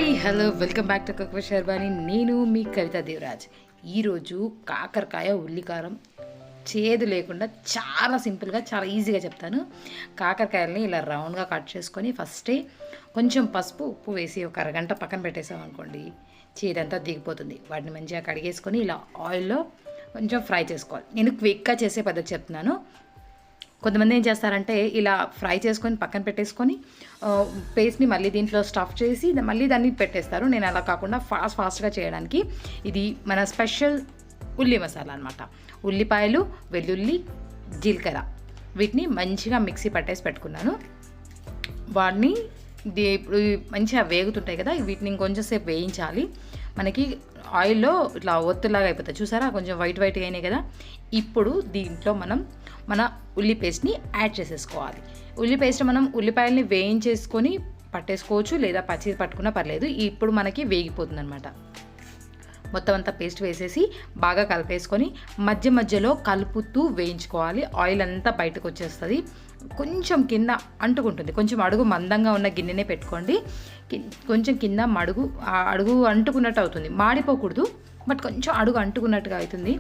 Hi hello welcome back to cook with Sharvani. నేను మీ కవిత దేవరాజ్. ఈరోజు కాకరకాయ ఉల్లికారం చేదు లేకుండా చాలా సింపుల్గా చాలా ఈజీగా చెప్తాను. కాకరకాయలని ఇలా రౌండ్గా కట్ చేసుకొని ఫస్టే కొంచెం పసుపు ఉప్పు వేసి ఒక అరగంట పక్కన పెట్టేసాం అనుకోండి, చేదంతా దిగిపోతుంది. వాటిని మంచిగా కడిగేసుకొని ఇలా ఆయిల్లో కొంచెం ఫ్రై చేసుకోవాలి. నేను క్విక్గా చేసే పద్ధతి చెప్తున్నాను. కొంతమంది ఏం చేస్తారంటే ఇలా ఫ్రై చేసుకొని పక్కన పెట్టేసుకొని పేస్ట్ని మళ్ళీ దీంట్లో స్టఫ్ చేసి మళ్ళీ దాన్ని పెట్టేస్తారు. నేను అలా కాకుండా ఫాస్ట్గా చేయడానికి ఇది మన స్పెషల్ ఉల్లి మసాలా అనమాట. ఉల్లిపాయలు, వెల్లుల్లి, జీలకర్ర వీటిని మంచిగా మిక్సీ పట్టేసి పెట్టుకున్నాను. వాటిని ఇప్పుడు మంచిగా వేగుతుంటాయి కదా, వీటిని ఇంకొంచెం సేపు వేయించాలి. మనకి ఆయిల్లో ఇట్లా ఒత్తులాగా అయిపోతాయి, చూసారా? కొంచెం వైట్ అయినాయి కదా. ఇప్పుడు దీంట్లో మనం మన ఉల్లి పేస్ట్ని యాడ్ చేసేసుకోవాలి. ఉల్లి పేస్ట్ మనం ఉల్లిపాయలని వేయించేసుకొని పట్టేసుకోవచ్చు, లేదా పచ్చి పట్టుకున్నా పర్లేదు. ఇప్పుడు మనకి వేగిపోతుంది అనమాట. మొత్తం అంతా పేస్ట్ వేసేసి బాగా కలిపేసుకొని మధ్య మధ్యలో కలుపుతూ వేయించుకోవాలి. ఆయిల్ అంతా బయటకు వచ్చేస్తుంది. కొంచెం కింద అంటుకుంటుంది. కొంచెం అడుగు మందంగా ఉన్న గిన్నెనే పెట్టుకోండి. కొంచెం కింద అడుగు అంటుకున్నట్టు అవుతుంది. మాడిపోకూడదు, బట్ కొంచెం అడుగు అంటుకున్నట్టుగా అవుతుంది.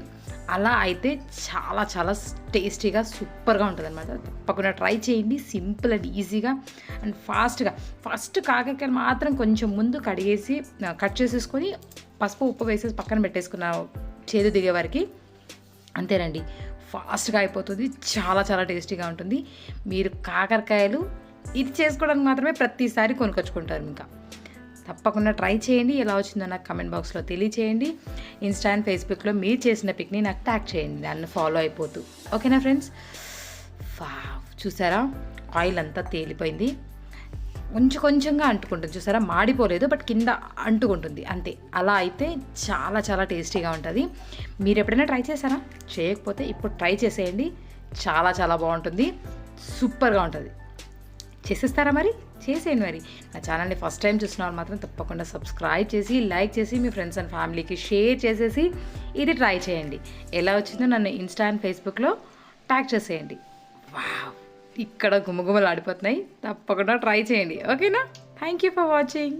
అలా అయితే చాలా చాలా టేస్టీగా సూపర్గా ఉంటుంది అనమాట. తప్పకుండా ట్రై చేయండి. సింపుల్ అండ్ ఈజీగా అండ్ ఫాస్ట్గా. ఫస్ట్ కాకరకాయలు మాత్రం కొంచెం ముందు కడిగేసి కట్ చేసేసుకొని పసుపు ఉప్పు వేసేసి పక్కన పెట్టేసుకున్న చేదు దిగే వరకు. అంతేనండి, ఫాస్ట్గా అయిపోతుంది. చాలా చాలా టేస్టీగా ఉంటుంది. మీరు కాకరకాయలు ఇది చేసుకోవడానికి మాత్రమే ప్రతిసారి కొనుక్కొచ్చుకుంటారు. ఇంకా తప్పకుండా ట్రై చేయండి. ఎలా వచ్చిందో నాకు కమెంట్ బాక్స్లో తెలియచేయండి. ఇన్స్టా అండ్ ఫేస్బుక్లో మీరు చేసిన పిక్ని నాకు ట్యాగ్ చేయండి, దాన్ని ఫాలో అయిపోతూ. ఓకేనా ఫ్రెండ్స్? చూసారా, ఆయిల్ అంతా తేలిపోయింది. కొంచెంగా అంటుకుంటుంది, చూసారా? మాడిపోలేదు, బట్ కింద అంటుకుంటుంది అంతే. అలా అయితే చాలా చాలా టేస్టీగా ఉంటుంది. మీరు ఎప్పుడైనా ట్రై చేశారా? చేయకపోతే ఇప్పుడు ట్రై చేసేయండి. చాలా చాలా బాగుంటుంది, సూపర్గా ఉంటుంది. చేసేస్తారా? మరి చేసేయండి. మరి నా ఛానల్ని ఫస్ట్ టైం చూసిన వాళ్ళు మాత్రం తప్పకుండా సబ్స్క్రైబ్ చేసి లైక్ చేసి మీ ఫ్రెండ్స్ అండ్ ఫ్యామిలీకి షేర్ చేసేసి ఇది ట్రై చేయండి. ఎలా వచ్చిందో నన్ను ఇన్స్టా అండ్ ఫేస్బుక్లో ట్యాగ్ చేసేయండి. వావ్, ఇక్కడ గుమగుమలు ఆడిపోతున్నాయి. తప్పకుండా ట్రై చేయండి. ఓకేనా? Thank you for watching.